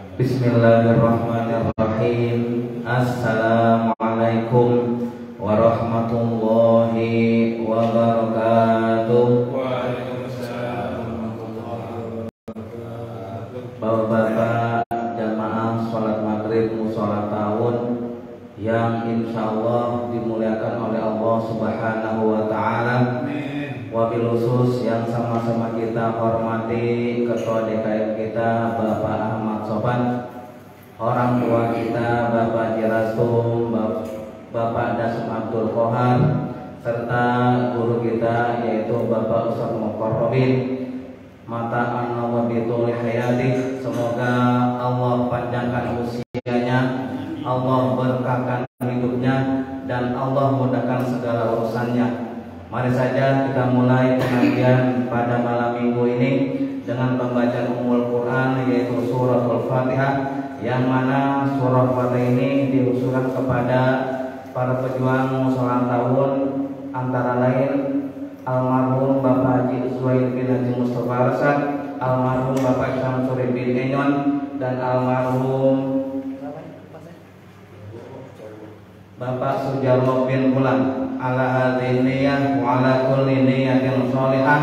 Bismillahirrahmanirrahim. Assalamualaikum warahmatullahi wabarakatuh. Bapak-bapak jamaah sholat maghrib musola tahun yang insya Allah dimuliakan oleh Allah Subhanahu wa Ta'ala. Wabil khusus yang sama-sama kita hormati Ketua DKM kita Bapak Ahmad Sofan, orang tua kita Bapak Jirastum, Bapak Dasum Abdul Kohar, serta guru kita yaitu Bapak Ustaz Muqarrabin. Mata Allah bituli hayati, semoga Allah panjangkan usianya, Allah berkahkan hidupnya, dan Allah mudahkan segala urusannya. Mari saja kita mulai pengajian pada malam minggu ini dengan pembacaan Ummul Quran, yaitu surah Al-Fatihah, yang mana surah Al-Fatihah ini diusulkan kepada para pejuang musola tahun, antara lain almarhum Bapak Haji Iswail bin Haji Mustafa Rasad, almarhum Bapak Syamsuri bin Enyon, dan almarhum Bapak Sujarwo bin Bulan. Ala hadiniyah wa ala kulli niyatin sholihah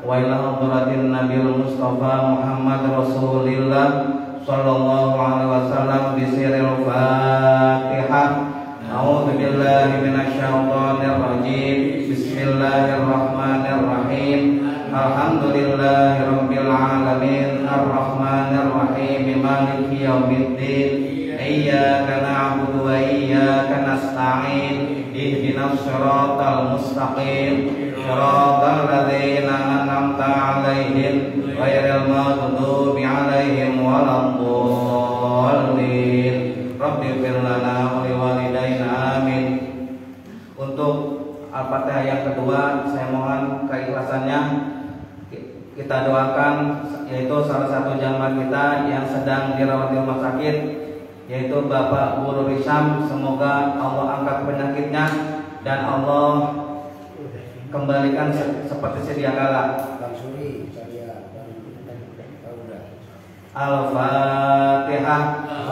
wa ila hadratin Nabiul Mustafa Muhammad Rasulillah sallallahu alaihi wasallam bisiril Fatihah. A'udzu billahi minasyaitonir rajim. Bismillahirrahmanirrahim. Alhamdulillahirabbil alamin arrahmanir rahim maliki yaumiddin. Iyyaka na'budu wa iyyaka nasta'in. Ihdinas siratal mustaqim. Siratal ladzina an'amta 'alaihim ghairil maghdubi 'alaihim waladdallin. Rabbighfir lana wa liwalidayna amin. Untuk Al-Fatihah yang kedua, saya mohon keikhlasannya kita doakan, yaitu salah satu jamaah kita yang sedang dirawat di rumah sakit, yaitu Bapak Guru Risam. Semoga Allah angkat penyakitnya dan Allah kembalikan seperti sedia kala. Al-Fatihah.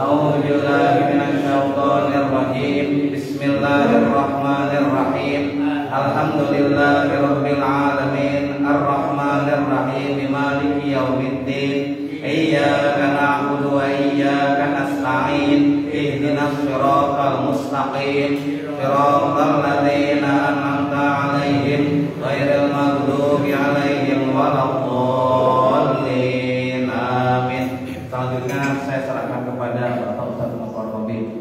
A'udzu billahi minasyaitonir rajim. Bismillahirrahmanirrahim. Alhamdulillahirabbil alamin arrahmanir rahim maliki yaumiddin. Iyyaka na'budu wa iyyaka nasta'in. Ihdinas siratal mustaqim. Siratal ladzina an'amta 'alaihim ghairil maghdubi 'alaihim waladdallin. Amin. Selanjutnya saya serahkan kepada Bapak Ustaz Muqarrabin.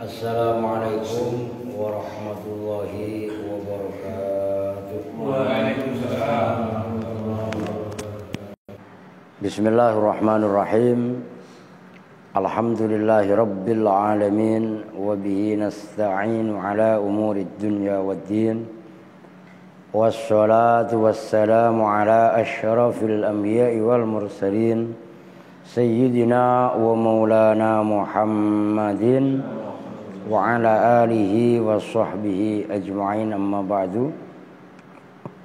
Assalamualaikum warahmatullahi wabarakatuh. Waalaikumsalam. Bismillahirrahmanirrahim. Alhamdulillahi rabbil alamin. Wabihi nasta'inu ala umurid dunya waddin. Wassalatu wassalamu ala ashrafil anbiya'i wal mursalin, Sayyidina wa maulana Muhammadin wa ala alihi wa sahbihi ajma'in, amma ba'du.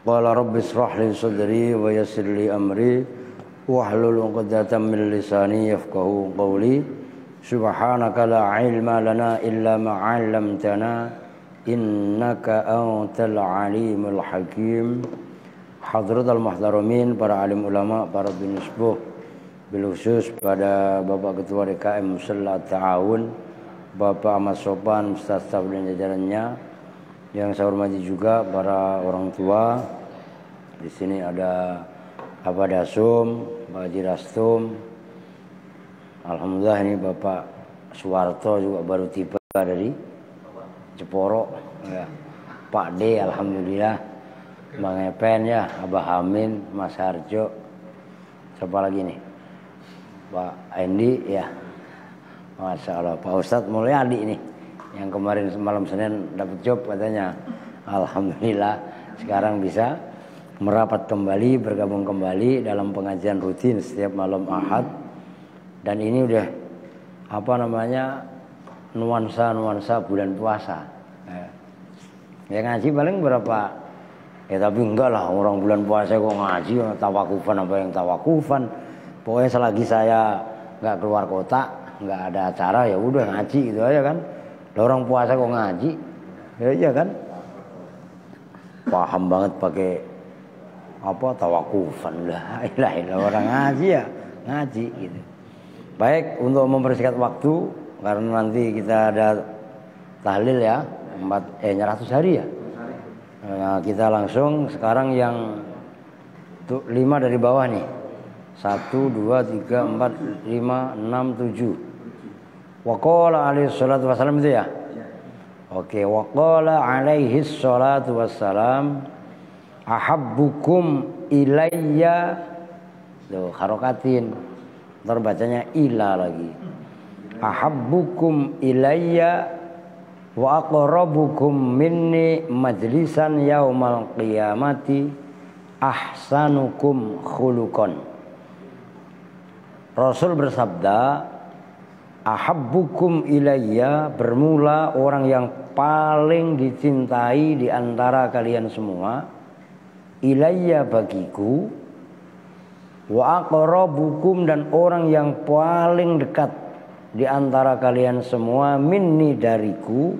Qala rabbi israh li sadri wa yassir li amri wahlul 'uqdatam min lisani yafqahu qawli. Subhanaka la ilma lana illa ma 'allamtana innaka antal alimul hakim. Hadratul muhtaramin, para alim ulama, para binisbuh, bil khusus pada Bapak Ketua DKM Musalla Ta'awun, Bapak Ahmad Sofan, staf-staf dan jajarannya, yang saya hormati juga para orang tua. Di sini ada Bapak Dasum, Bapak Jirastum. Alhamdulillah ini Bapak Suwarto juga baru tiba dari Jeporo, ya. Pak D, alhamdulillah. Bang Epen, ya, Abah Amin, Mas Harjo. Siapa lagi nih? Pak Endi, ya. Masya Allah. Pak Ustadz Mulyadi nih, yang kemarin malam Senin dapat job katanya. Alhamdulillah sekarang bisa merapat kembali, bergabung kembali dalam pengajian rutin setiap malam Ahad. Dan ini udah nuansa bulan puasa. Ya ngaji paling berapa Ya tapi enggak lah, orang bulan puasa kok ngaji, tawakufan apa yang tawakufan. Pokoknya selagi saya nggak keluar kota, nggak ada acara, ya udah ngaji gitu aja kan. Orang puasa kok ngaji, ya iya kan. Paham banget pakai apa tawakufan lah, ilah orang ngaji ya ngaji gitu. Baik, untuk mempersingkat waktu karena nanti kita ada tahlil ya 100 hari ya. Nah, kita langsung sekarang yang 5 dari bawah nih. 1, 2, 3, 4, 5, 6, 7. Waqala alaihi salatu wassalam itu ya. Oke, waqala alaihi salatu wassalam ahabbukum ilayya. Tuh, harokatin. Ntar bacanya ila lagi. Ahabbukum ilayya wa aqrabukum minni majlisan yaumal qiyamati ahsanukum khuluqan. Rasul bersabda, ahabbukum ilayya, bermula orang yang paling dicintai di antara kalian semua, ilayya bagiku, wa aqrabukum, dan orang yang paling dekat di antara kalian semua, minni, dariku,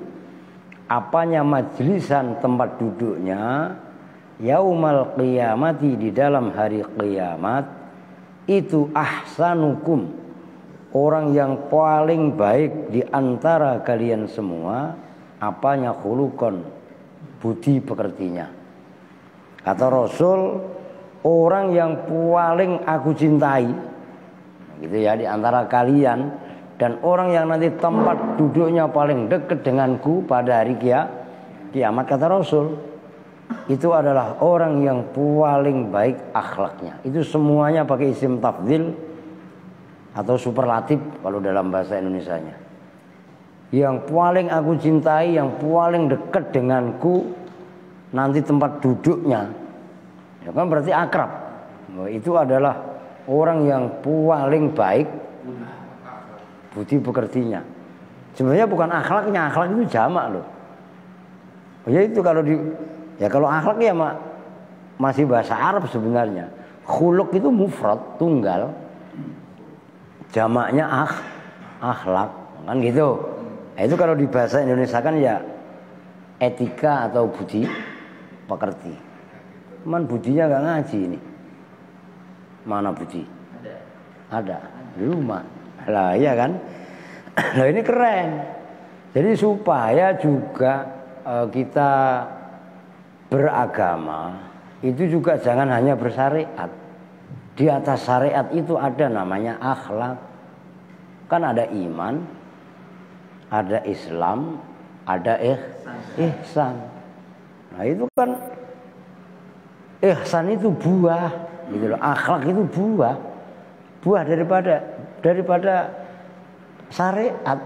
apanya, majlisan, tempat duduknya, yaumal qiyamati, di dalam hari kiamat, itu ahsanukum, orang yang paling baik di antara kalian semua, apanya, khuluqan, budi pekertinya. Kata Rasul, orang yang paling aku cintai gitu ya di antara kalian, dan orang yang nanti tempat duduknya paling dekat denganku pada hari kiamat, kata Rasul, itu adalah orang yang paling baik akhlaknya. Itu semuanya pakai isim tafdhil atau superlatif kalau dalam bahasa Indonesianya. Yang paling aku cintai, yang paling dekat denganku, nanti tempat duduknya, ya kan berarti akrab. Itu adalah orang yang paling baik budi pekertinya. Sebenarnya bukan akhlaknya, akhlak itu jamak loh. Ya itu kalau kalau akhlak ya masih bahasa Arab sebenarnya. Khuluq itu mufrad, tunggal. Jamaknya akhlak, kan gitu. Nah, itu kalau di bahasa Indonesia kan ya etika atau budi pekerti. Cuman budinya nggak ngaji ini. Mana budi? Ada di rumah. Lah iya kan. Nah ini keren. Jadi supaya juga kita beragama itu juga jangan hanya bersyariat. Di atas syariat itu ada namanya akhlak. Kan ada iman, ada Islam, ada ihsan. Nah itu kan ihsan itu buah, gitu loh. Akhlak itu buah daripada syariat.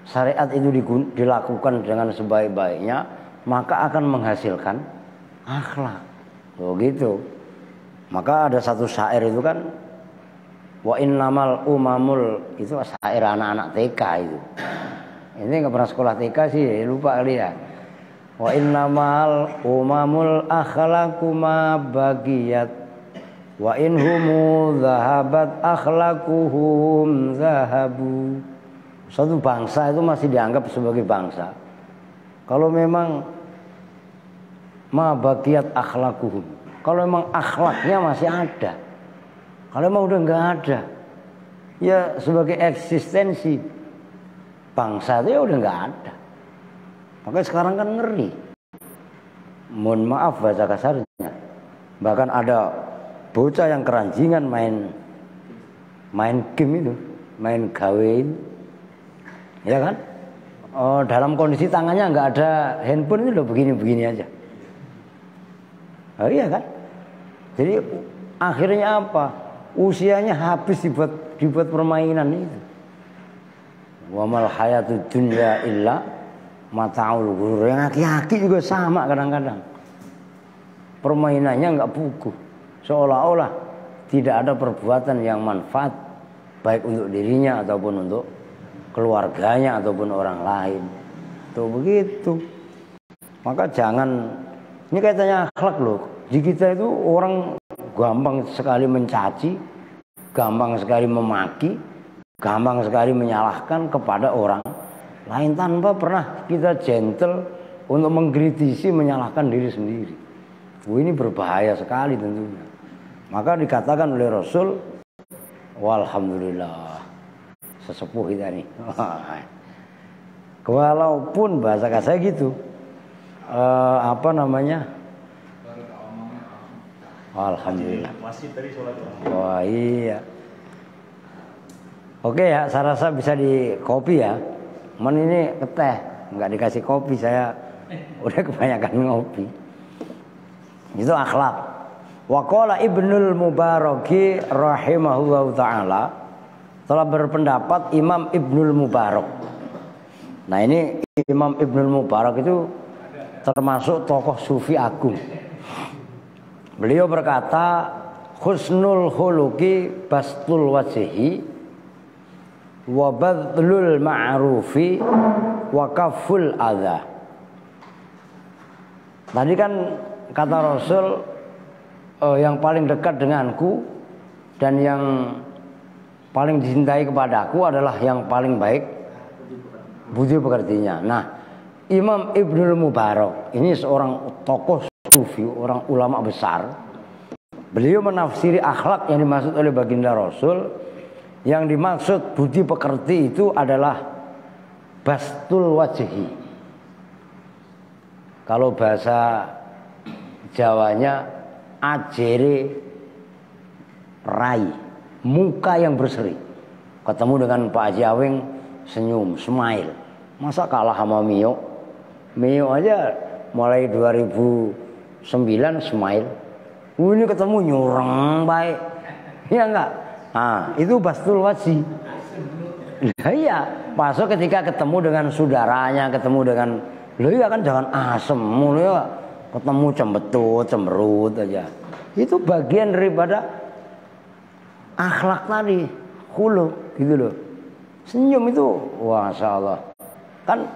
Syariat itu dilakukan dengan sebaik-baiknya, maka akan menghasilkan akhlak. Oh gitu. Maka ada satu syair itu kan, wa innamal umamul, itu syair anak-anak TK itu. Ini nggak pernah sekolah TK sih, lupa kali ya. Wa innamal umamul akhlaqu ma bagiyat, wa inhumu zahabat akhlaquhum zahabu. Suatu bangsa itu masih dianggap sebagai bangsa kalau memang ma bagiyat akhlaquhum, kalau memang akhlaknya masih ada. Kalau memang udah nggak ada, ya sebagai eksistensi bangsa itu ya udah nggak ada. Makanya sekarang kan ngeri. Mohon maaf bahasa kasarnya. Bahkan ada bocah yang keranjingan main game itu, main gawe itu. Ya kan? Oh, dalam kondisi tangannya nggak ada handphone itu udah begini-begini aja. Oh iya kan? Jadi akhirnya apa? Usianya habis dibuat permainan itu. Wa mal hayatud dunya illa mata'ul ghurur. Yang aki-aki juga sama kadang-kadang. Permainannya nggak puguh. Seolah-olah tidak ada perbuatan yang manfaat baik untuk dirinya ataupun untuk keluarganya ataupun orang lain. Tuh begitu. Maka jangan Ini kaitannya akhlak loh. Di kita itu orang gampang sekali mencaci, gampang sekali memaki, gampang sekali menyalahkan kepada orang lain tanpa pernah kita gentle untuk mengkritisi, menyalahkan diri sendiri. Ini berbahaya sekali tentunya. Maka dikatakan oleh Rasul, walhamdulillah, sesepuh kita nih. Walaupun bahasa kasar gitu, alhamdulillah. Masih tadi sholat. Wah iya. Oke ya, saya rasa bisa di kopi ya. Ini ke teh, nggak dikasih kopi, saya udah kebanyakan ngopi. Itu akhlak. Wa qala Ibnul Mubaraki rahimahullahu taala, telah berpendapat Imam Ibnul Mubarak. Nah ini Imam Ibnul Mubarak itu termasuk tokoh sufi agung. Beliau berkata, husnul khuluqi bastul wajhi wa badlul ma'rufi wa kaful adha. Tadi kan kata Rasul, yang paling dekat denganku dan yang paling dicintai kepadaku adalah yang paling baik budi pekertinya. Nah, Imam Ibnul Mubarak ini seorang tokoh sufi, orang ulama besar. Beliau menafsiri akhlak yang dimaksud oleh baginda Rasul. Yang dimaksud budi pekerti itu adalah bastul wajhi. Kalau bahasa Jawanya ajere rai, muka yang berseri. Ketemu dengan Pak Haji Aweng senyum, smile. Masa kalah sama Mio? Mio aja mulai 2009 smile. Ini ketemu nyureng baik. Iya enggak? Nah, itu bastul wajhi. Nah, iya, masuk ketika ketemu dengan saudaranya, ketemu dengan iya kan jangan asem mulu ya. Ketemu cembetut, cemberut aja. Itu bagian daripada akhlak tadi, khuluq gitu loh. Senyum itu, masya Allah. Kan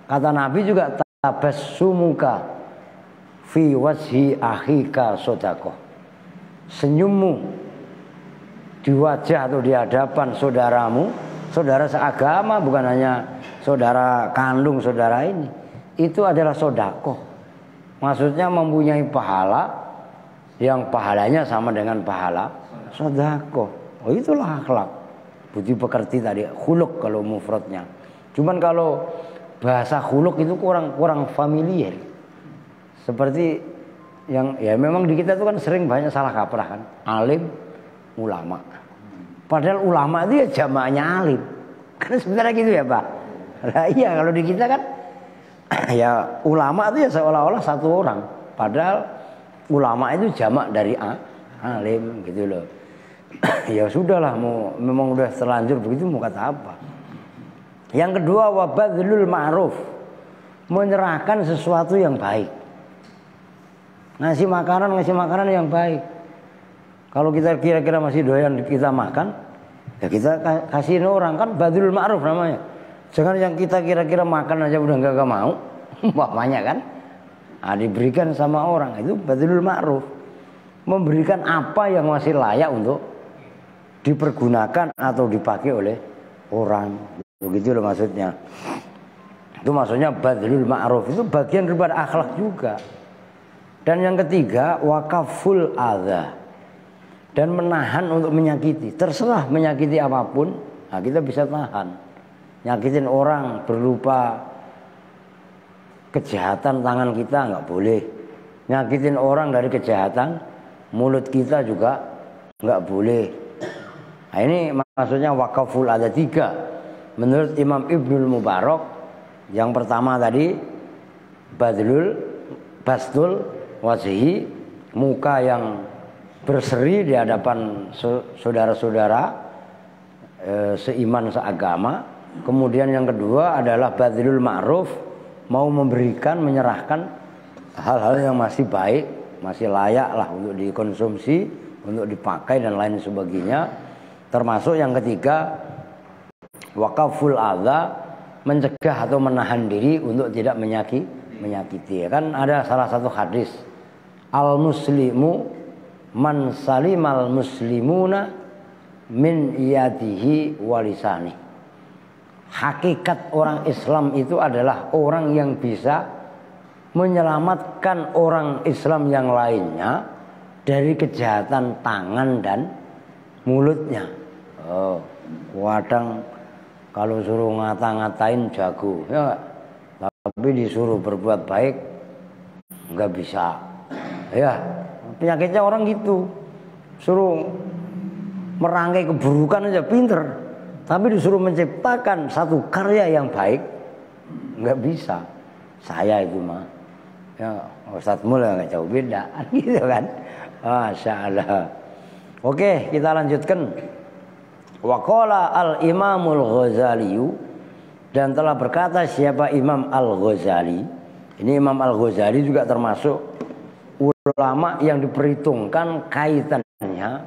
kata Nabi juga tabassumuka fi wajhi akhika sodaqah. Senyummu di wajah atau di hadapan saudaramu, saudara seagama, bukan hanya saudara kandung, saudara ini, itu adalah sedekah. Maksudnya mempunyai pahala yang pahalanya sama dengan pahala sedekah. Oh, itulah akhlak, budi pekerti tadi, khuluq kalau mufradnya. Cuman kalau bahasa khuluq itu kurang familiar. Seperti yang ya memang di kita itu kan sering banyak salah kaprah kan, alim, ulama. Padahal ulama itu ya jamaknya alim. Kan sebenarnya gitu ya Pak. Nah, iya kalau di kita kan ya ulama itu ya seolah-olah satu orang. Padahal ulama itu jamak dari alim gitu loh. Ya sudahlah, memang udah terlanjur begitu mau kata apa. Yang kedua, wabadlul ma'ruf, menyerahkan sesuatu yang baik. Ngasih makanan yang baik. Kalau kita kira-kira masih doyan kita makan, ya kita kasihin orang, kan badlul ma'ruf namanya. Jangan yang kita kira-kira makan aja udah enggak mau, banyak kan? Nah, diberikan sama orang, itu badlul ma'ruf. Memberikan apa yang masih layak untuk dipergunakan atau dipakai oleh orang. Begitu loh maksudnya. Itu maksudnya badlul ma'ruf, itu bagian daripada akhlak juga. Dan yang ketiga, wakaful adha, dan menahan untuk menyakiti. Terserah menyakiti apapun, nah kita bisa tahan. Nyakitin orang berupa kejahatan tangan kita nggak boleh. Nyakitin orang dari kejahatan mulut kita juga nggak boleh. Nah ini maksudnya wakaful ada 3. Menurut Imam Ibnul Mubarak, yang pertama tadi bastul wajhi, muka yang berseri di hadapan saudara-saudara seiman seagama. Kemudian yang kedua adalah badlul ma'ruf, mau memberikan, menyerahkan hal-hal yang masih baik, masih layak lah untuk dikonsumsi, untuk dipakai dan lain sebagainya. Termasuk yang ketiga, wakaful adha, mencegah atau menahan diri untuk tidak menyakiti. Kan ada salah satu hadis, al muslimu man salimal muslimuna min yadihi walisani. Hakikat orang Islam itu adalah orang yang bisa menyelamatkan orang Islam yang lainnya dari kejahatan tangan dan mulutnya. Kadang kalau suruh ngata-ngatain jago, ya, tapi disuruh berbuat baik nggak bisa. Ya, penyakitnya orang gitu, suruh merangkai keburukan aja pinter, tapi disuruh menciptakan satu karya yang baik nggak bisa. Saya itu mah, ya Ustadz Mula nggak jauh beda, gitu kan? Masya Allah. Oke, kita lanjutkan. Waqala al-Imamul Ghazali, dan telah berkata siapa Imam Al-Ghazali. Ini Imam Al-Ghazali juga termasuk ulama yang diperhitungkan kaitannya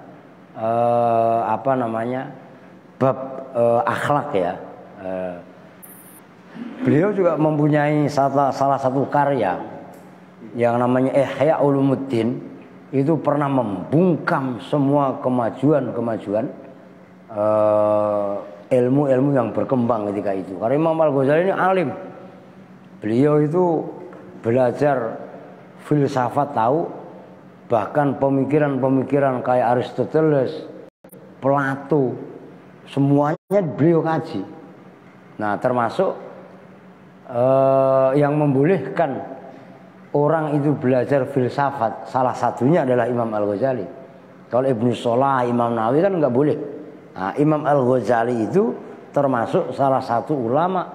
bab akhlak ya. Beliau juga mempunyai salah satu karya yang namanya Ihya Ulumuddin. Itu pernah membungkam semua kemajuan ilmu-ilmu yang berkembang ketika itu. Karena Imam Al-Ghazali ini alim. Beliau itu belajar filsafat tahu, bahkan pemikiran-pemikiran kayak Aristoteles, Plato, semuanya beliau kaji. Nah, termasuk yang membolehkan orang itu belajar filsafat, salah satunya adalah Imam Al-Ghazali. Kalau Ibnu Salah, Imam Nawawi kan nggak boleh. Nah, Imam Al-Ghazali itu termasuk salah satu ulama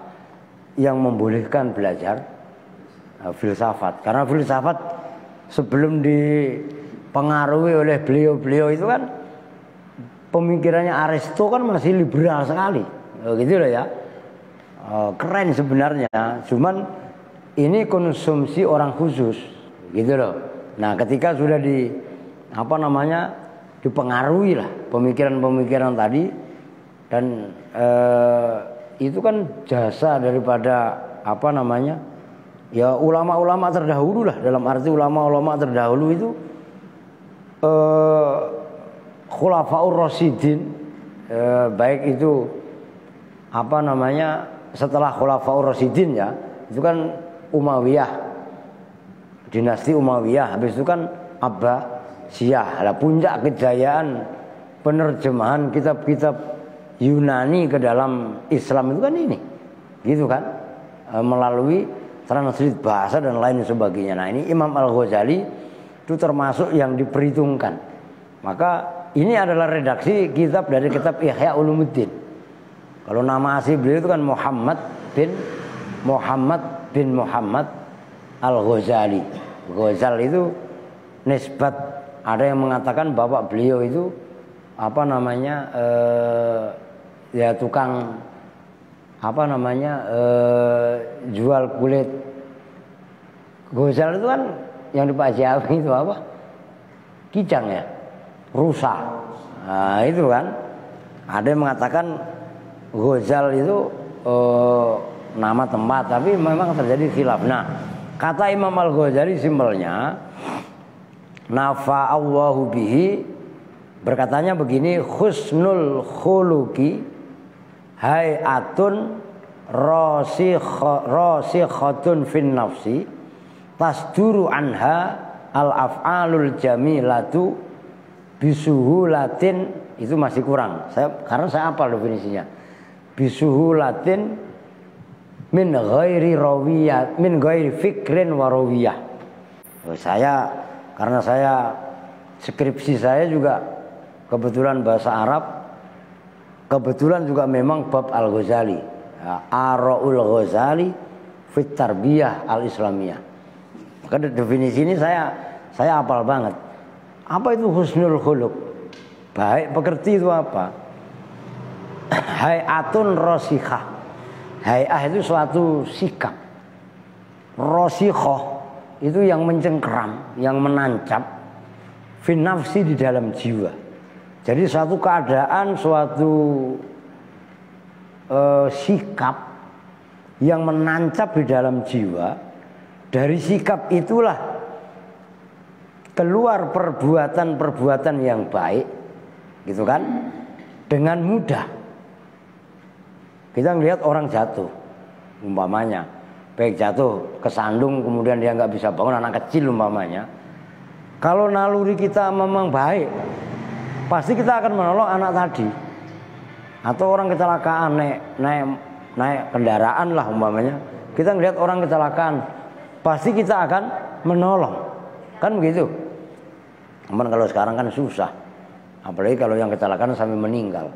yang membolehkan belajar filsafat. Karena filsafat sebelum dipengaruhi oleh beliau-beliau itu kan pemikirannya Aristo kan masih liberal sekali, gitu loh ya. Keren sebenarnya, cuman ini konsumsi orang khusus, gitu loh. Nah, ketika sudah dipengaruhi lah pemikiran-pemikiran tadi, dan itu kan jasa daripada ya ulama-ulama terdahulu lah. Dalam arti ulama-ulama terdahulu itu Khulafaur Rasyidin, baik itu setelah Khulafaur Rasyidin ya, itu kan Umayyah, dinasti Umayyah, habis itu kan Abbasiyah. Lah puncak kejayaan penerjemahan kitab-kitab Yunani ke dalam Islam itu kan ini, gitu kan, melalui translate bahasa dan lain sebagainya. Nah, ini Imam Al-Ghazali itu termasuk yang diperhitungkan. Maka ini adalah redaksi kitab dari kitab Ihya Ulumuddin. Kalau nama asli beliau itu kan Muhammad bin Muhammad Al-Ghazali. Ghazal itu nisbat, ada yang mengatakan bapak beliau itu ya tukang jual kulit. Ghazal itu kan yang di Pak Jawi itu apa? Kijang ya, rusa. Nah, itu kan ada yang mengatakan Ghazal itu nama tempat, tapi memang terjadi khilaf. Nah, kata Imam Al-Ghazali simpelnya, nafa Allahu bihi, berkatanya begini, husnul khuluqi hayatun rasikhatun fin nafsi tasduru anha al-af'alul jamilatu bisuhulatin. Itu masih kurang karena saya hafal definisinya. Bisuhulatin min ghairi rawiyah, min ghairi fikrin wa rawiyah. Karena saya skripsi saya juga kebetulan bahasa Arab, kebetulan juga memang bab Al-Ghazali, Ara'ul Ghazali fit Tarbiyah Al-Islamiyah. Maka definisi ini saya hafal banget. Apa itu husnul khuluq? Baik pekerti itu apa? Hayatun rasikhah. Hayah itu suatu sikap. Rasikhah itu yang mencengkeram, yang menancap fin nafsi di dalam jiwa. Jadi suatu keadaan, suatu sikap yang menancap di dalam jiwa dari sikap itulah keluar perbuatan-perbuatan yang baik, gitu kan, dengan mudah. Kita ngelihat orang jatuh, umpamanya, baik jatuh kesandung kemudian dia nggak bisa bangun, anak kecil umpamanya. Kalau naluri kita memang baik, pasti kita akan menolong anak tadi. Atau orang kecelakaan naik kendaraan lah umpamanya, kita ngelihat orang kecelakaan, pasti kita akan menolong, kan begitu. Cuman kalau sekarang kan susah, apalagi kalau yang kecelakaan sampai meninggal,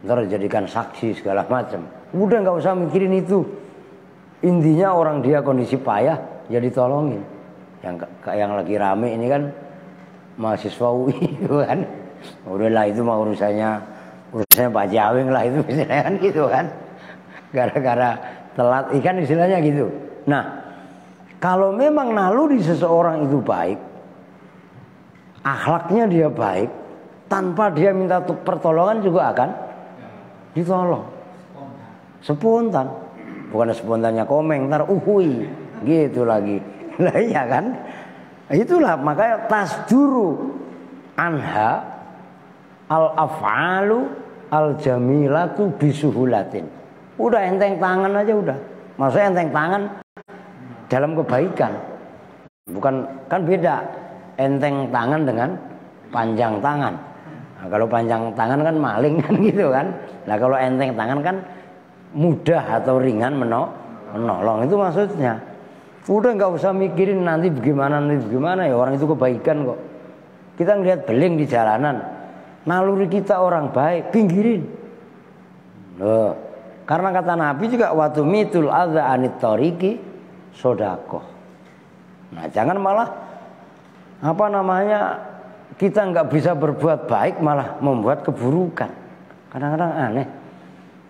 ntar dijadikan saksi segala macam. Udah nggak usah mikirin itu. Intinya orang dia kondisi payah, ya ditolongin. Yang lagi rame ini kan mahasiswa UI kan, udahlah itu mah urusannya Pak Jawing lah itu misalnya kan gitu kan, gara-gara telat ikan istilahnya gitu. Nah, kalau memang naluri seseorang itu baik, akhlaknya dia baik, tanpa dia minta pertolongan juga akan ditolong. Spontan, bukan spontannya komeng, ntar uhui gitu lagi. Lah iya kan? Itulah makanya tasduru anha al-af'alu al-jamilatu bisuhulatin. Udah enteng tangan aja udah. Maksudnya enteng tangan dalam kebaikan. Bukan, kan beda enteng tangan dengan panjang tangan. Nah, kalau panjang tangan kan maling kan gitu kan. Nah kalau enteng tangan kan mudah atau ringan menolong, itu maksudnya. Udah nggak usah mikirin nanti bagaimana ya, orang itu kebaikan kok. Kita ngelihat beling di jalanan, naluri kita orang baik, pinggirin. Loh, karena kata Nabi juga watu mitul adza anit tariqi sodakoh. Nah jangan malah kita nggak bisa berbuat baik malah membuat keburukan. Kadang-kadang aneh,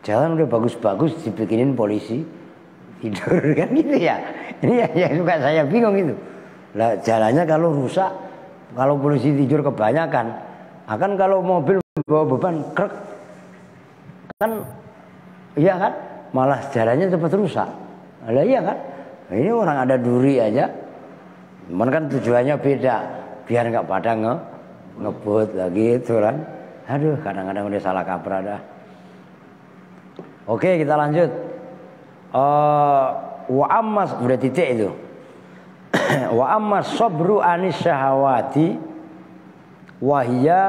jalan udah bagus-bagus dibikinin polisi tidur kan gitu ya. Ini yang suka saya bingung itu. Lah jalannya kalau rusak, kalau polisi tidur kebanyakan, akan kalau mobil bawa beban krek kan, iya kan, malah jalannya cepat rusak. Lah iya kan, ini orang ada duri aja, cuman kan tujuannya beda, biar nggak pada ngebut lagi itu kan. Aduh, kadang-kadang udah salah kaprah dah. Oke, kita lanjut. Wa ammas udah titik itu. Wa ammas sabru anis syahawati wa hiya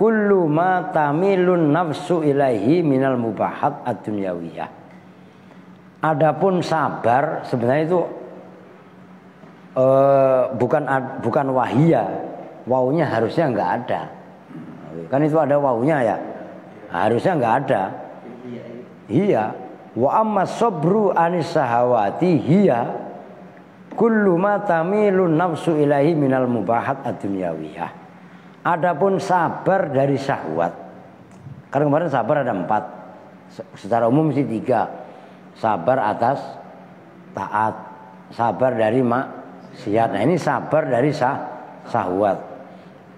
kullu ma tamilun nafsu ilaihi minal mubahat ad-dunyawiyah. Adapun sabar sebenarnya itu bukan wahia. Wawunya harusnya enggak ada. Kan itu ada wawunya ya. Harusnya enggak ada. Iya. Wa amma sabru anis sahawati hiya kullu ma tamilun nafsu ilahi minal mubahat ad-dunyawiyah. Adapun sabar dari syahwat, karena kemarin sabar ada 4, secara umum sih 3. Sabar atas taat, sabar dari maksiat. Nah ini sabar dari syahwat.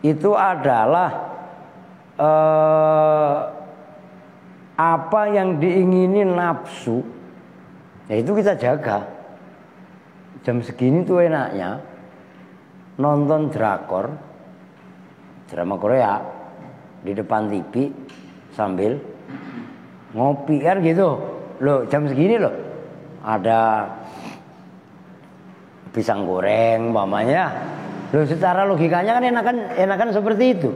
Itu adalah apa yang diingini nafsu, ya itu kita jaga. Jam segini tuh enaknya nonton drama Korea di depan TV sambil ngopi kan gitu. Loh jam segini loh ada pisang goreng mamanya. Loh secara logikanya kan enakan seperti itu.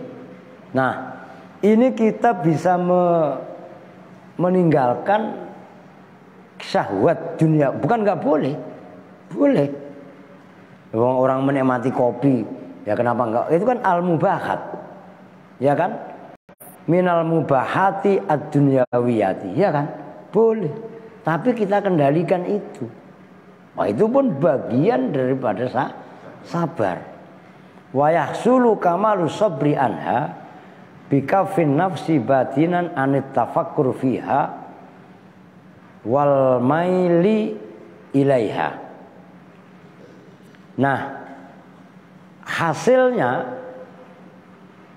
Nah ini kita bisa meninggalkan syahwat dunia, bukan nggak boleh, boleh. Orang menikmati kopi, ya kenapa enggak? Itu kan al-mubahat, ya kan? Minal mubahati ad-dunyawiyati, ya kan? Boleh. Tapi kita kendalikan itu. Wah itu pun bagian daripada sabar. Wa yahsulu kamalu sabri anha bikafin nafsi batinan anit tafakkur fiha wal maili ilaiha. Nah hasilnya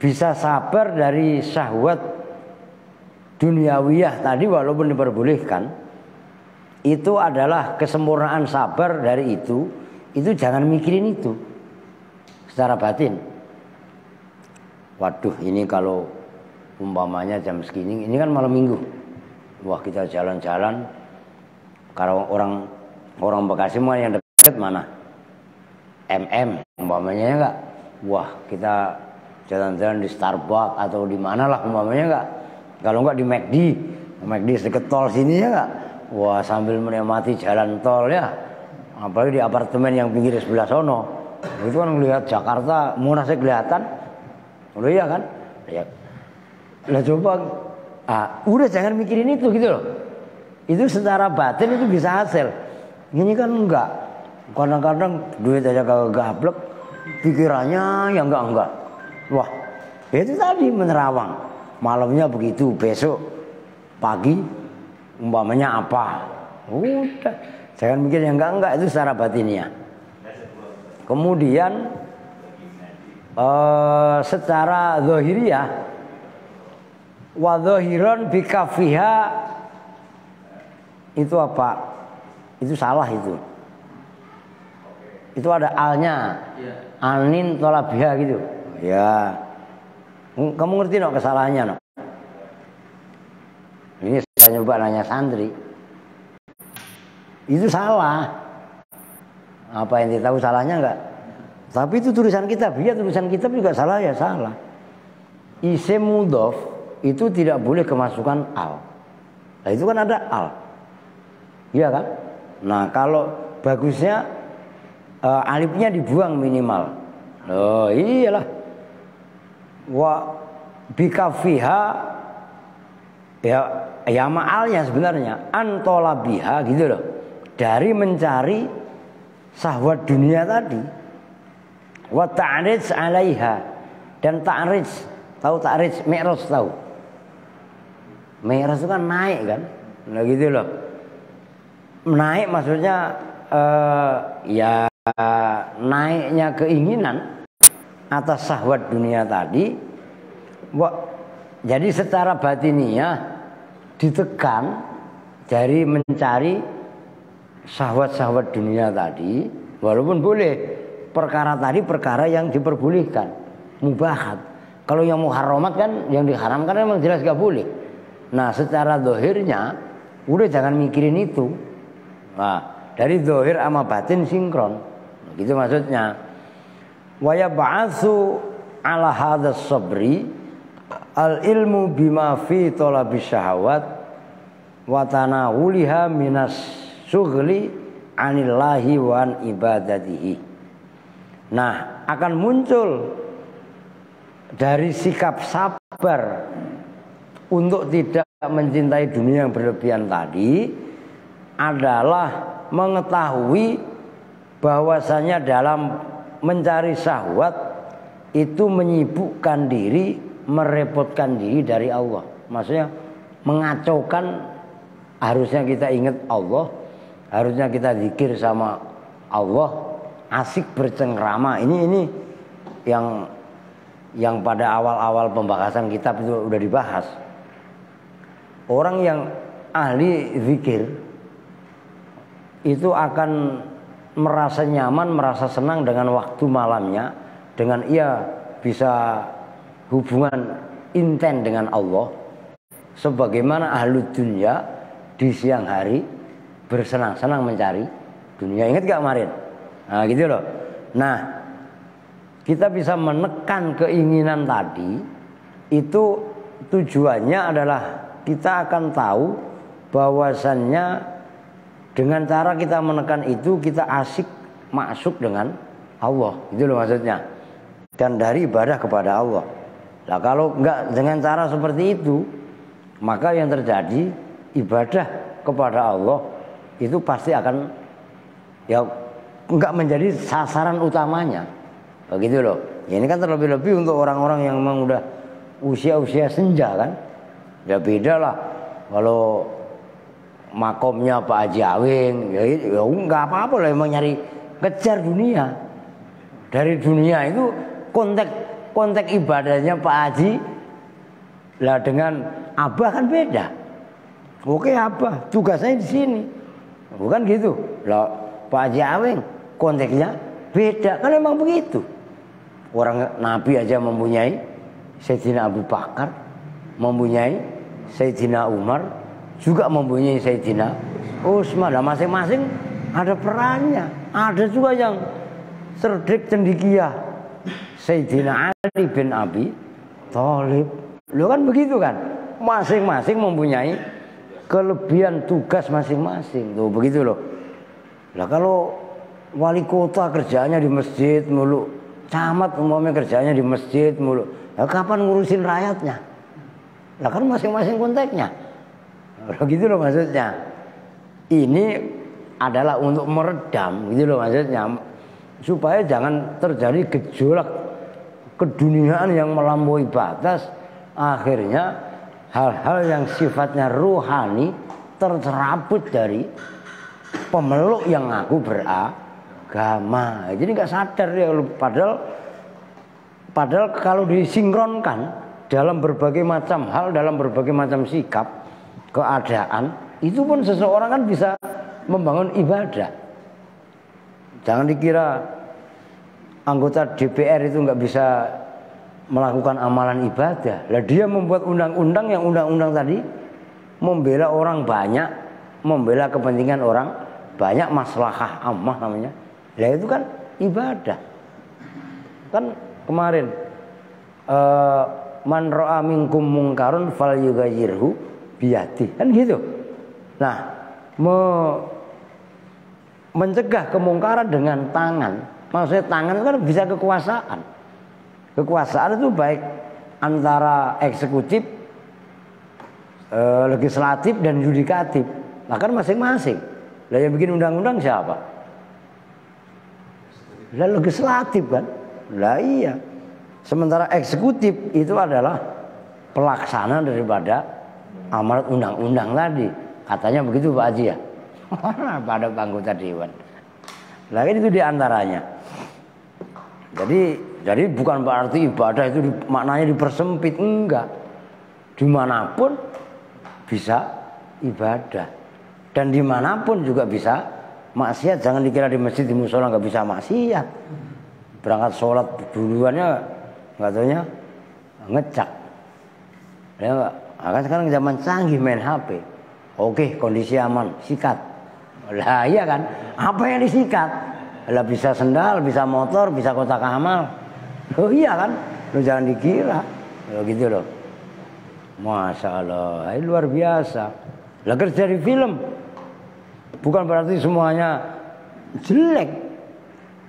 bisa sabar dari syahwat duniawiyah tadi walaupun diperbolehkan. Itu adalah kesempurnaan sabar dari itu itu jangan mikirin itu secara batin. Waduh, ini kalau umpamanya jam segini, ini kan malam minggu. Wah, kita jalan-jalan. Kalau orang Bekasi mah yang dekat mana? Umpamanya enggak. Wah, kita jalan-jalan di Starbucks atau di mana lah umpamanya enggak. Kalau enggak di McD deket tol sini ya enggak. Wah, sambil menikmati jalan tol ya. Apalagi di apartemen yang pinggir sebelah sono. Itu kan melihat Jakarta Monasnya kelihatan. Udah ya kan? Ya. Lah coba udah jangan mikirin itu gitu loh. Itu secara batin itu bisa hasil. Ini kan enggak. Kadang-kadang duit aja kagak gablek, pikirannya yang enggak. Wah, itu tadi menerawang. Malamnya begitu, besok pagi umpamanya apa? Udah, jangan mikir yang enggak itu secara batinnya. Kemudian secara zahiriyah wa zahiran bikafiha itu apa? Itu salah itu. Itu ada alnya. Anin tolabiha gitu. Ya. Kamu ngerti no kesalahannya no? Ini saya nyoba nanya santri. Itu salah. Apa yang tahu salahnya enggak? Tapi itu tulisan kitab. Ya tulisan kitab juga salah ya salah. Isim mudhof itu tidak boleh kemasukan al. Nah itu kan ada al. Iya kan? Nah kalau bagusnya alifnya dibuang minimal. Oh iyalah. Wa bikafiha ya ma'alnya sebenarnya antolabiha gitu loh. Dari mencari syahwat dunia tadi. Wa ta'rij 'alaiha dan ta'rij. Tahu ta'rij? Mi'raj tahu. Mi'raj itu kan naik kan? Nah gitu loh. Naik maksudnya ya naiknya keinginan atas syahwat dunia tadi. Jadi secara batiniah ditekan dari mencari syahwat-syahwat dunia tadi. Walaupun boleh perkara tadi perkara yang diperbolehkan, mubahat. Kalau yang muharramat kan yang diharamkan memang jelas gak boleh. Nah secara zahirnya udah jangan mikirin itu. Nah, dari zahir sama batin sinkron. Gitu maksudnya. Wa yab'atsu 'ala hadzal sabri al-ilmu bima fi talabis syahawat wa tanawuliha minas syughli 'anillahi wa an ibadatihi. Nah, akan muncul dari sikap sabar untuk tidak mencintai dunia yang berlebihan tadi adalah mengetahui bahwasanya dalam mencari syahwat itu menyibukkan diri, merepotkan diri dari Allah. Maksudnya mengacaukan, harusnya kita ingat Allah, harusnya kita zikir sama Allah, asik bercengkrama. Ini yang pada awal-awal pembahasan kitab itu udah dibahas. Orang yang ahli zikir itu akan merasa nyaman, merasa senang dengan waktu malamnya, dengan ia bisa hubungan inten dengan Allah, sebagaimana ahlu dunya di siang hari bersenang-senang mencari dunia. Ingat gak kemarin? Nah gitu loh. Nah kita bisa menekan keinginan tadi. Itu tujuannya adalah kita akan tahu bahwasannya dengan cara kita menekan itu kita asik masuk dengan Allah. Itu loh maksudnya. Dan dari ibadah kepada Allah. Nah kalau enggak dengan cara seperti itu, maka yang terjadi ibadah kepada Allah itu pasti akan ya enggak menjadi sasaran utamanya. Begitu loh. Ya, ini kan terlebih-lebih untuk orang-orang yang memang udah usia-usia senja kan. Ya beda lah. Kalau makomnya Pak Haji Awing, ya enggak apa-apa lah, emang nyari kejar dunia. Dari dunia itu konteks ibadahnya Pak Haji lah dengan Abah kan beda. Oke Abah, tugasnya di sini. Bukan gitu. Lah Pak Haji Awing konteksnya beda. Kan memang begitu. Orang Nabi aja mempunyai Sayyidina Abu Bakar, mempunyai Sayyidina Umar, juga mempunyai Sayyidina Utsman. Nah, masing-masing ada perannya. Ada juga yang cerdik cendekia, Sayyidina Ali bin Abi Thalib. Lo kan begitu kan? Masing-masing mempunyai kelebihan tugas masing-masing. Tuh begitu loh. Lah kalau wali kota kerjanya di masjid mulu, camat umumnya kerjanya di masjid mulu, lah kapan ngurusin rakyatnya? Lah kan masing-masing konteksnya. Begitu loh maksudnya. Ini adalah untuk meredam, gitu loh maksudnya, supaya jangan terjadi gejolak keduniaan yang melampaui batas. Akhirnya hal-hal yang sifatnya rohani tercerabut dari pemeluk yang ngaku beragama. Jadi nggak sadar ya, padahal kalau disinkronkan dalam berbagai macam hal, dalam berbagai macam sikap, keadaan, itu pun seseorang kan bisa membangun ibadah. Jangan dikira anggota DPR itu nggak bisa melakukan amalan ibadah. Lah dia membuat undang-undang yang undang-undang tadi membela orang banyak, membela kepentingan orang banyak, maslahah ammah namanya. Lah itu kan ibadah. Kan kemarin man ra'a minkum mungkarun falyughayyirhu biyadihi. Kan gitu. Nah, mencegah kemungkaran dengan tangan. Maksudnya tangan itu kan bisa kekuasaan. Kekuasaan itu baik antara eksekutif, legislatif dan yudikatif. Nah kan masing-masing. Lah yang bikin undang-undang siapa? Lah legislatif kan. Lah iya. Sementara eksekutif itu adalah pelaksana daripada amanat undang-undang tadi. Katanya begitu Pak Haji ya. Pada anggota dewan. Lah itu diantaranya. Jadi bukan berarti ibadah itu maknanya dipersempit, enggak. Dimanapun bisa ibadah, dan dimanapun juga bisa maksiat. Jangan dikira di masjid, di musola nggak bisa maksiat. Berangkat sholat duluannya nggak taunya ngecak. Ya enggak. Akan sekarang zaman canggih main HP. Oke, kondisi aman, sikat. Lah iya kan? Apa yang disikat? Lah bisa sendal, bisa motor, bisa kotak amal. Oh iya kan? Lu jangan dikira. Loh gitu loh. Masya Allah, ini luar biasa. Lah kerja di film bukan berarti semuanya jelek.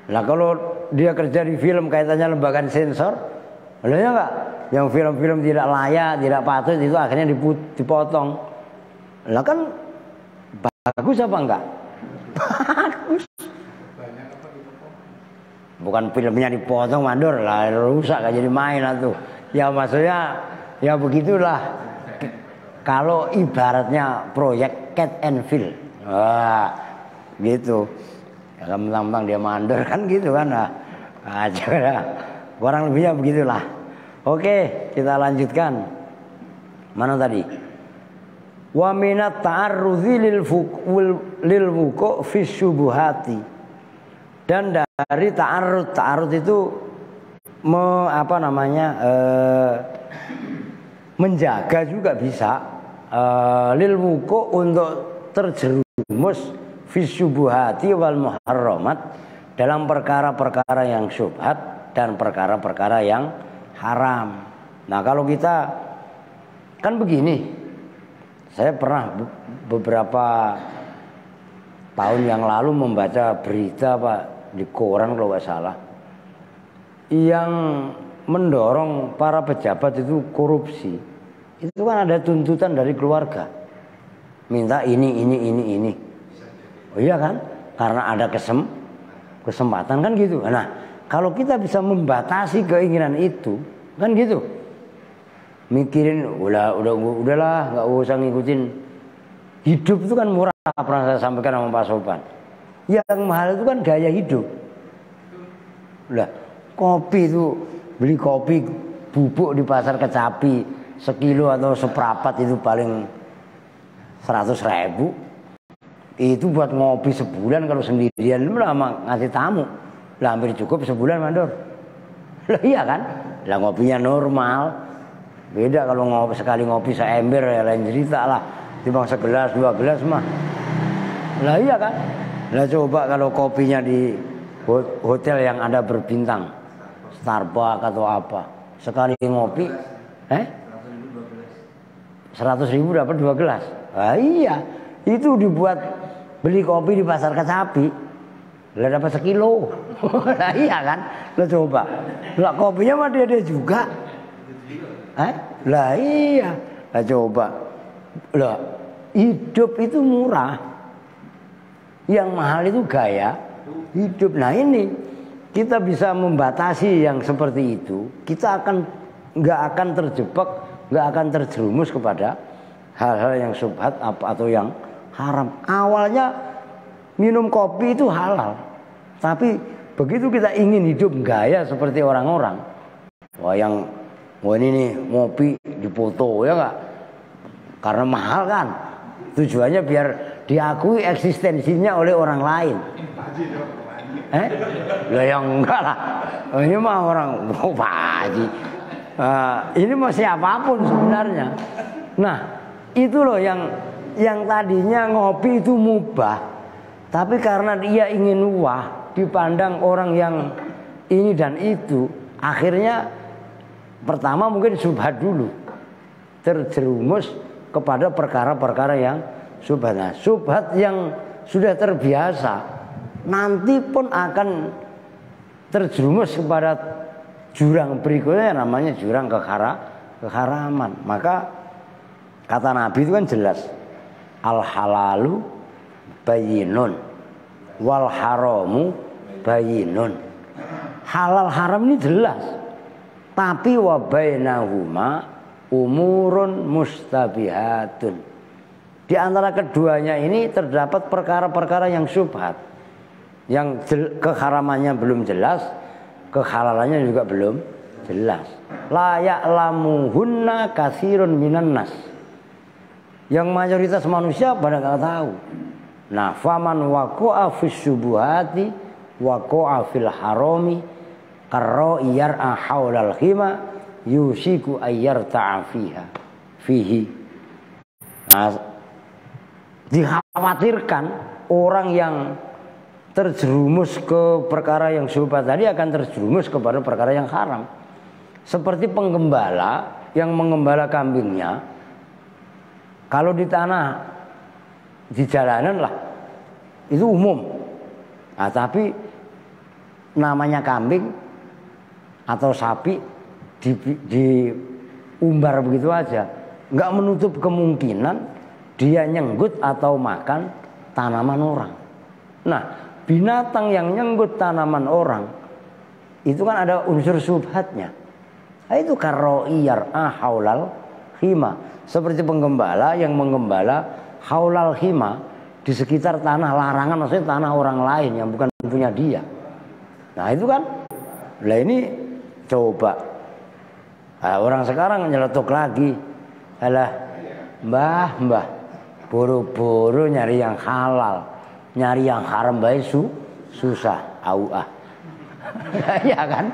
Lah kalau dia kerja di film kaitannya lembaga sensor, lah ya enggak? Yang film-film tidak layak, tidak patut itu akhirnya dipotong. Lah kan bagus apa enggak? Bagus. Bukan filmnya dipotong mandor lah, rusak gak jadi main lah tuh. Ya maksudnya ya begitulah. Kalau ibaratnya proyek Cat and Fill, wah gitu. Ya mentang-mentang dia mandor kan gitu kan. Nah, aja lah. Kurang lebihnya begitulah. Oke, kita lanjutkan. Mana tadi? Wa minat ta'arrudzi lil wuqu' fi syubuhati. Dan dari ta'arud itu menjaga juga bisa lil wuqu' untuk terjerumus fi syubuhati wal muharramat, dalam perkara-perkara yang syubhat dan perkara-perkara yang haram. Nah kalau kita kan begini, saya pernah beberapa tahun yang lalu membaca berita Pak di koran kalau nggak salah, yang mendorong para pejabat itu korupsi. Itu kan ada tuntutan dari keluarga, minta ini. Oh iya kan? Karena ada kesempatan kan gitu. Nah kalau kita bisa membatasi keinginan itu kan gitu, mikirin udahlah nggak usah ngikutin. Hidup itu kan murah, pernah saya sampaikan sama Pak Sopan. Yang mahal itu kan gaya hidup. Lah, kopi itu, beli kopi bubuk di pasar Kecapi sekilo atau seprapat itu paling 100.000. Itu buat ngopi sebulan kalau sendirian lama ngasih tamu. Lah hampir cukup sebulan mandor. Lah iya kan? Lah ngopinya normal. Beda kalau ngopi sekali ngopi seember ya lain cerita lah. Timbang segelas dua gelas mah. Lah iya kan? Lah coba kalau kopinya di hotel yang ada berbintang, Starbucks atau apa, sekali ngopi 100.000 dapat 2 gelas. Ah iya, itu dibuat beli kopi di pasar Kecapi, lah dapat sekilo. Lah iya kan? Lo coba, lah kopinya mah dia juga. Lah iya, lah coba, lah hidup itu murah, yang mahal itu gaya hidup. Nah ini kita bisa membatasi yang seperti itu, kita nggak akan terjebak, nggak akan terjerumus kepada hal-hal yang syubhat atau yang haram. Awalnya minum kopi itu halal, tapi begitu kita ingin hidup gaya seperti orang-orang, wah ini nih ngopi dipoto ya nggak, karena mahal kan, tujuannya biar diakui eksistensinya oleh orang lain. Lah yang enggak lah. Ini mah orang Pak Haji. Ini mah siapapun sebenarnya. Nah, itu loh yang tadinya ngopi itu mubah, tapi karena dia ingin wah, dipandang orang yang ini dan itu, akhirnya pertama mungkin syubhat dulu, terjerumus kepada perkara-perkara yang syubhat. Nah, syubhat yang sudah terbiasa nanti pun akan terjerumus kepada jurang berikutnya, namanya jurang keharaman. Maka kata Nabi itu kan jelas, al halalu bayyinun wal haramu bayyinun. Halal haram ini jelas, tapi wa bainahuma umurun mustabihatun. Di antara keduanya ini terdapat perkara-perkara yang syubhat, yang keharamannya belum jelas, kehalalannya juga belum jelas. La ya'lamuhunna katsirun minan nas. Yang mayoritas manusia pada nggak tahu. Nah, faman waqa'a fis syubuhati waqa'a fil harami karra yar'a haulal khima yusiku ayyarta'a fihi. Nah, dikhawatirkan orang yang terjerumus ke perkara yang syubhat tadi akan terjerumus kepada perkara yang haram. Seperti penggembala yang mengembala kambingnya, kalau di tanah, di jalanan lah, itu umum. Nah, tapi namanya kambing atau sapi diumbar begitu aja, nggak menutup kemungkinan dia nyenggut atau makan tanaman orang. Nah, binatang yang nyenggut tanaman orang itu kan ada unsur syubhatnya. Nah, itu karroi yar'a haulal khima, seperti penggembala yang menggembala haulal khima, di sekitar tanah larangan, maksudnya tanah orang lain yang bukan punya dia. Nah itu kan, lah ini coba, orang sekarang nyeletuk lagi, alah mbah buru-buru nyari yang halal, nyari yang haram baik susah, ya kan?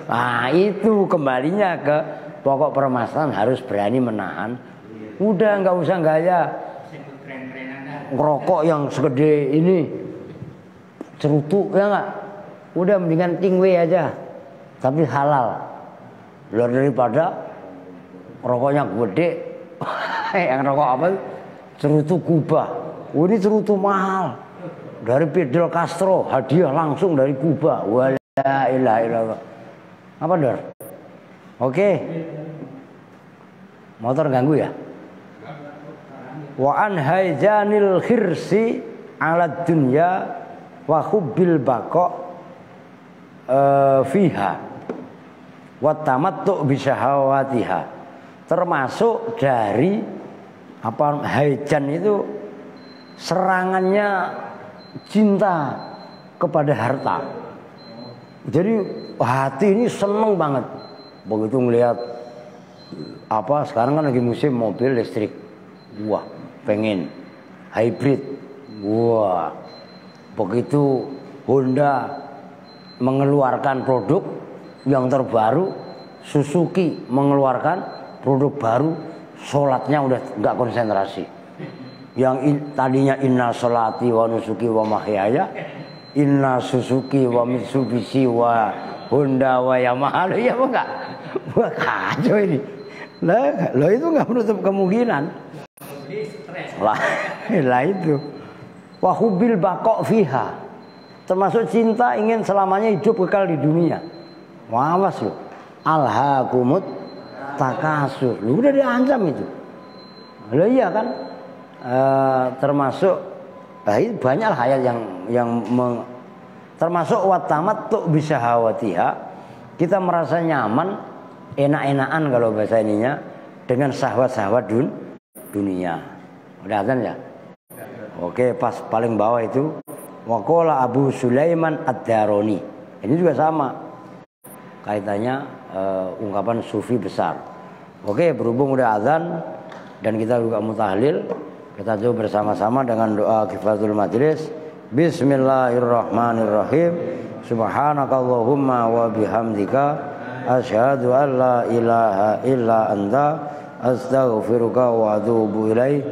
Nah itu kembalinya ke pokok permasalahan, harus berani menahan. Udah nggak usah gaya ngerokok yang segede ini, cerutu ya nggak. Udah mendingan tingwe aja, tapi halal. Luar daripada rokoknya gede, yang rokok apa? Cerutu Kuba. Ini cerutu mahal dari Fidel Castro, hadiah langsung dari Kuba. Wala ilaha illallah. Apa Dor? Oke. Motor ganggu ya? Wa an haijanil khirsi ala dunya wa hubbil baqa fiha wa tamattu bi syahawatiha. Termasuk dari apa, haijan itu serangannya cinta kepada harta. Jadi hati ini seneng banget begitu melihat apa, sekarang kan lagi musim mobil listrik. Wah, pengen hybrid. Wah, begitu Honda mengeluarkan produk yang terbaru, Suzuki mengeluarkan produk baru, sholatnya udah nggak konsentrasi. Yang tadinya inna sholati wa nusuki wa mahyaya, inna Suzuki wa Mitsubishi wa Honda wa Yamaha, ya enggak? Wah, kacau ini. Lah itu nggak menutup kemungkinan. Lah itu. Wa hubil baqo fiha. Termasuk cinta ingin selamanya hidup kekal di dunia. Awas lu. Alhaakumut takasur. Lu udah diancam itu. Lah iya kan? Termasuk banyak ayat yang termasuk watamattu bisahawatiha. Kita merasa nyaman, enak-enakan kalau bahasa ininya dengan syahwat-syahwat dunia. Udah azan ya? Oke, pas paling bawah itu waqala Abu Sulaiman Ad-Darani. Ini juga sama. Kaitannya ungkapan sufi besar. Oke, berhubung udah azan dan kita juga mutahlil, kita coba bersama-sama dengan doa kifatul majlis. Bismillahirrahmanirrahim. Subhanakallahumma wa bihamdika asyhadu an la ilaha illa anta astaghfiruka wa atubu ilaik.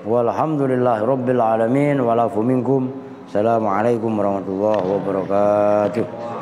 Walhamdulillahirabbil alamin wa lafu minkum. Assalamualaikum warahmatullahi wabarakatuh.